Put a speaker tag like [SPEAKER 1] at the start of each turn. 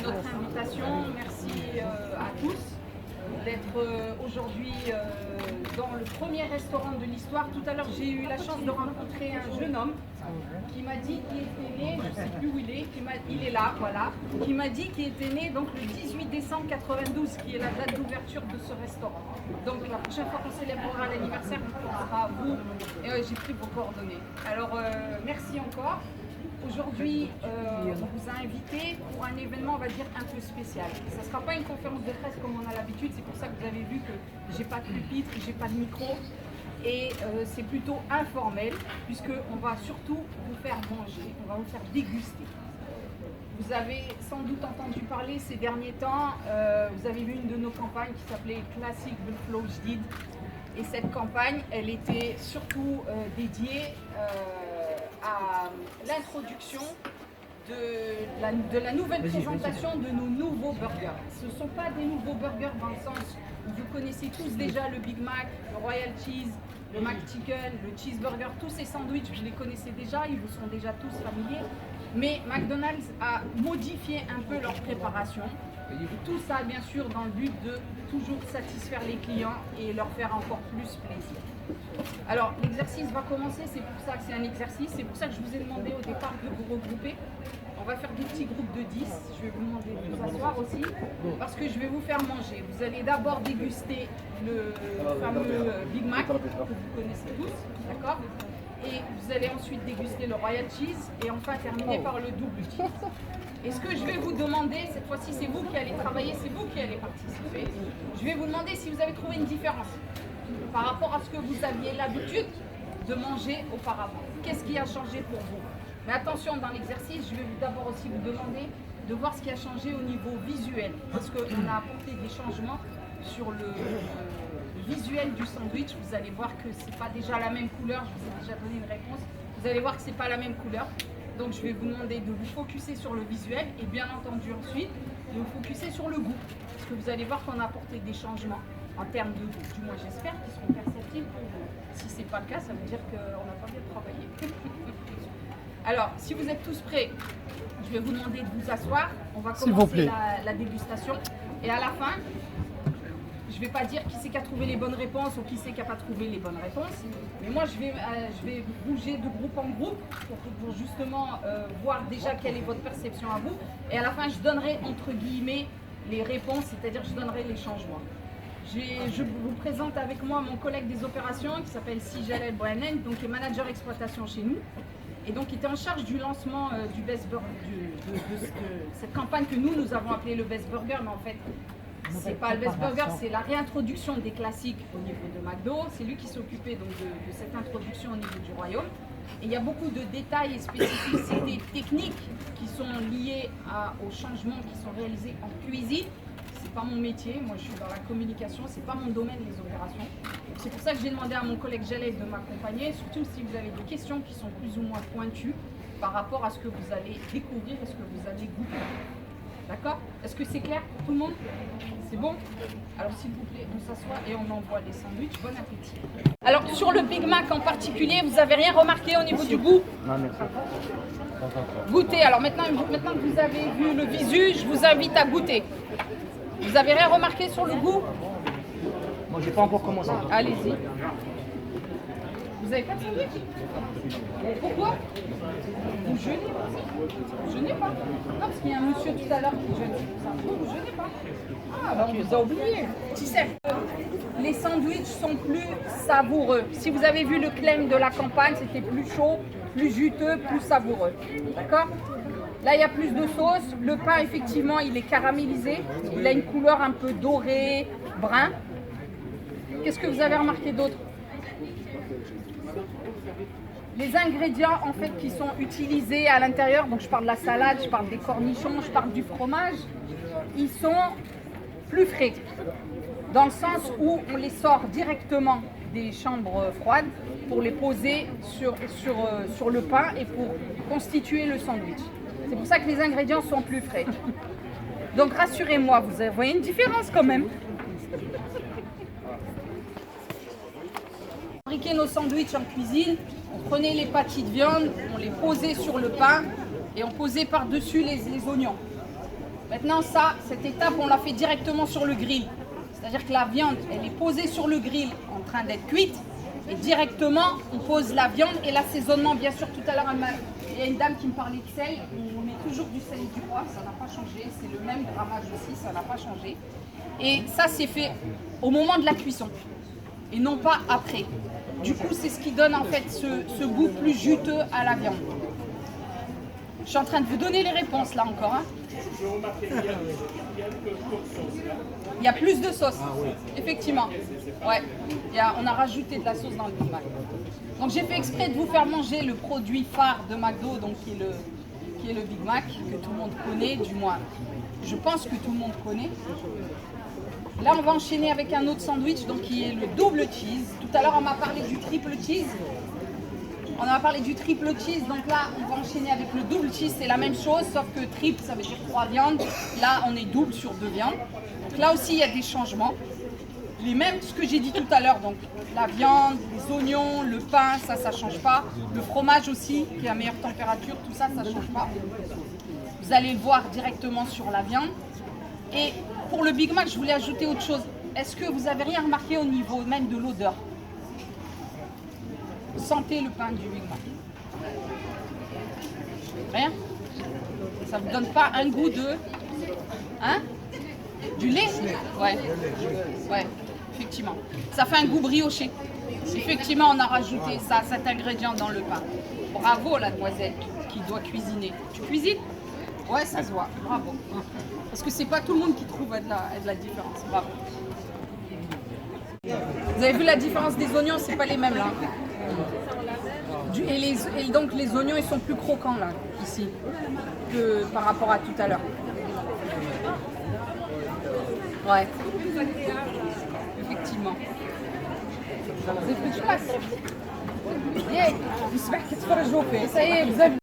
[SPEAKER 1] notre invitation. Merci à tous d'être aujourd'hui dans le premier restaurant de l'histoire. Tout à l'heure, j'ai eu la chance de rencontrer un jeune homme qui m'a dit qu'il était né, je ne sais plus où il est, il est là, voilà, qui m'a dit qu'il était né donc le 18 décembre 92, qui est la date d'ouverture de ce restaurant. Donc la prochaine fois qu'on célébrera l'anniversaire, ce sera à vous, et j'ai pris vos coordonnées. Alors merci encore. Aujourd'hui, on vous a invité pour un événement, on va dire, un peu spécial. Ça ne sera pas une conférence de presse comme on a l'habitude, c'est pour ça que vous avez vu que j'ai pas de pupitre, j'ai pas de micro. Et c'est plutôt informel, puisqu'on va surtout vous faire manger, on va vous faire déguster. Vous avez sans doute entendu parler ces derniers temps, vous avez vu une de nos campagnes qui s'appelait Classic Flow Jdid. Et cette campagne, elle était surtout dédiée à l'introduction de la nouvelle présentation de nos nouveaux burgers. Ce ne sont pas des nouveaux burgers dans le sens où vous connaissez tous déjà le Big Mac, le Royal Cheese, le McChicken, le Cheeseburger, tous ces sandwichs, vous les connaissez déjà, ils vous sont déjà tous familiers. Mais McDonald's a modifié un peu leur préparation. Tout ça, bien sûr, dans le but de toujours satisfaire les clients et leur faire encore plus plaisir. Alors, l'exercice va commencer, c'est pour ça que c'est un exercice, c'est pour ça que je vous ai demandé au départ de vous regrouper. On va faire des petits groupes de 10, je vais vous demander de vous asseoir aussi, parce que je vais vous faire manger. Vous allez d'abord déguster le fameux Big Mac, que vous connaissez tous, d'accord ? Et vous allez ensuite déguster le Royal Cheese, et enfin terminer par le double cheese. Et ce que je vais vous demander, cette fois-ci c'est vous qui allez travailler, c'est vous qui allez participer. Je vais vous demander si vous avez trouvé une différence par rapport à ce que vous aviez l'habitude de manger auparavant. Qu'est-ce qui a changé pour vous? Mais attention, dans l'exercice, je vais d'abord aussi vous demander de voir ce qui a changé au niveau visuel. Parce qu'on a apporté des changements sur le visuel du sandwich. Vous allez voir que ce n'est pas déjà la même couleur. Je vous ai déjà donné une réponse. Vous allez voir que ce n'est pas la même couleur. Donc je vais vous demander de vous focuser sur le visuel et bien entendu ensuite de vous focuser sur le goût. Parce que vous allez voir qu'on a apporté des changements en termes de goût. Du moins j'espère qu'ils seront perceptibles pour vous. Si ce n'est pas le cas, ça veut dire qu'on n'a pas bien travaillé. Alors, si vous êtes tous prêts, je vais vous demander de vous asseoir. On va commencer la dégustation. Et à la fin, je ne vais pas dire qui c'est qui a trouvé les bonnes réponses ou qui c'est qui n'a pas trouvé les bonnes réponses. Mais moi, je vais bouger de groupe en groupe pour justement voir déjà quelle est votre perception à vous. Et à la fin, je donnerai entre guillemets les réponses, c'est-à-dire je donnerai les changements. Je vous présente avec moi mon collègue des opérations qui s'appelle Sijal El Bouhanen, donc qui est manager exploitation chez nous. Et donc, il était en charge du lancement du Best Burger, de cette campagne que nous avons appelée le Best Burger, mais en fait, c'est pas le Best Burger, c'est la réintroduction des classiques au niveau de McDo. C'est lui qui s'occupait donc de cette introduction au niveau du royaume. Et il y a beaucoup de détails et spécificités techniques qui sont liées aux changements qui sont réalisés en cuisine. C'est pas mon métier, moi je suis dans la communication, c'est pas mon domaine les opérations. C'est pour ça que j'ai demandé à mon collègue Jalès de m'accompagner, surtout si vous avez des questions qui sont plus ou moins pointues par rapport à ce que vous allez découvrir et ce que vous allez goûter. D'accord? Est-ce que c'est clair pour tout le monde? C'est bon? Alors s'il vous plaît, on s'assoit et on envoie les sandwichs. Bon appétit. Alors sur le Big Mac en particulier, vous n'avez rien remarqué au niveau du goût?
[SPEAKER 2] Non, merci.
[SPEAKER 1] Goûtez. Alors maintenant que vous avez vu le visu, je vous invite à goûter. Vous avez rien remarqué sur le goût?
[SPEAKER 2] Moi, j'ai pas encore commencé.
[SPEAKER 1] Allez-y. Vous avez pas de sandwich? Pourquoi? Vous jeûnez? Vous jeûnez pas? Non, parce qu'il y a un monsieur tout à l'heure qui jeûne. Vous jeûnez pas? Ah, bah on vous a oublié. Tu sais, les sandwichs sont plus savoureux. Si vous avez vu le claim de la campagne, c'était plus chaud, plus juteux, plus savoureux. D'accord? Là, il y a plus de sauce. Le pain, effectivement, il est caramélisé. Il a une couleur un peu dorée, brun. Qu'est-ce que vous avez remarqué d'autre? Les ingrédients, en fait, qui sont utilisés à l'intérieur, donc je parle de la salade, je parle des cornichons, je parle du fromage, ils sont plus frais. Dans le sens où on les sort directement des chambres froides pour les poser sur le pain et pour constituer le sandwich. C'est pour ça que les ingrédients sont plus frais. Donc rassurez-moi, vous voyez une différence quand même. On fabriquait nos sandwichs en cuisine, on prenait les pâtis de viande, on les posait sur le pain et on posait par-dessus les oignons. Maintenant, cette étape, on l'a fait directement sur le grill. C'est-à-dire que la viande, elle est posée sur le grill en train d'être cuite. Et directement, on pose la viande et l'assaisonnement. Bien sûr, tout à l'heure, il y a une dame qui me parlait de sel. On met toujours du sel et du poivre, ça n'a pas changé. C'est le même grammage aussi, ça n'a pas changé. Et ça, c'est fait au moment de la cuisson et non pas après. Du coup, c'est ce qui donne en fait ce goût plus juteux à la viande. Je suis en train de vous donner les réponses là encore. Hein. Il y a plus de sauce, effectivement. Ouais. On a rajouté de la sauce dans le Big Mac. Donc j'ai fait exprès de vous faire manger le produit phare de McDo, donc qui est le Big Mac, que tout le monde connaît, du moins. Je pense que tout le monde connaît. Là, on va enchaîner avec un autre sandwich, donc qui est le double cheese. Tout à l'heure, on m'a parlé du triple cheese. On a parlé du triple cheese, donc là, on va enchaîner avec le double cheese. C'est la même chose, sauf que triple, ça veut dire 3 viandes. Là, on est double sur 2 viandes. Donc là aussi, il y a des changements. Les mêmes, ce que j'ai dit tout à l'heure, donc la viande, les oignons, le pain, ça ne change pas. Le fromage aussi, qui est à meilleure température, tout ça, ça ne change pas. Vous allez le voir directement sur la viande. Et pour le Big Mac, je voulais ajouter autre chose. Est-ce que vous avez rien remarqué au niveau même de l'odeur? Sentez le pain du Big Mac. Rien? Ça ne vous donne pas un goût de... Hein? Du lait? Ouais. Ouais, effectivement. Ça fait un goût brioché. Effectivement, on a rajouté ça, cet ingrédient dans le pain. Bravo la demoiselle qui doit cuisiner. Tu cuisines? Ouais, ça se voit. Bravo. Parce que c'est pas tout le monde qui trouve de la différence. Bravo. Vous avez vu la différence des oignons? C'est pas les mêmes là. Et donc les oignons, ils sont plus croquants là, ici, que par rapport à tout à l'heure. Ouais. Effectivement. Vous avez fait du passe. Ça y est, vous avez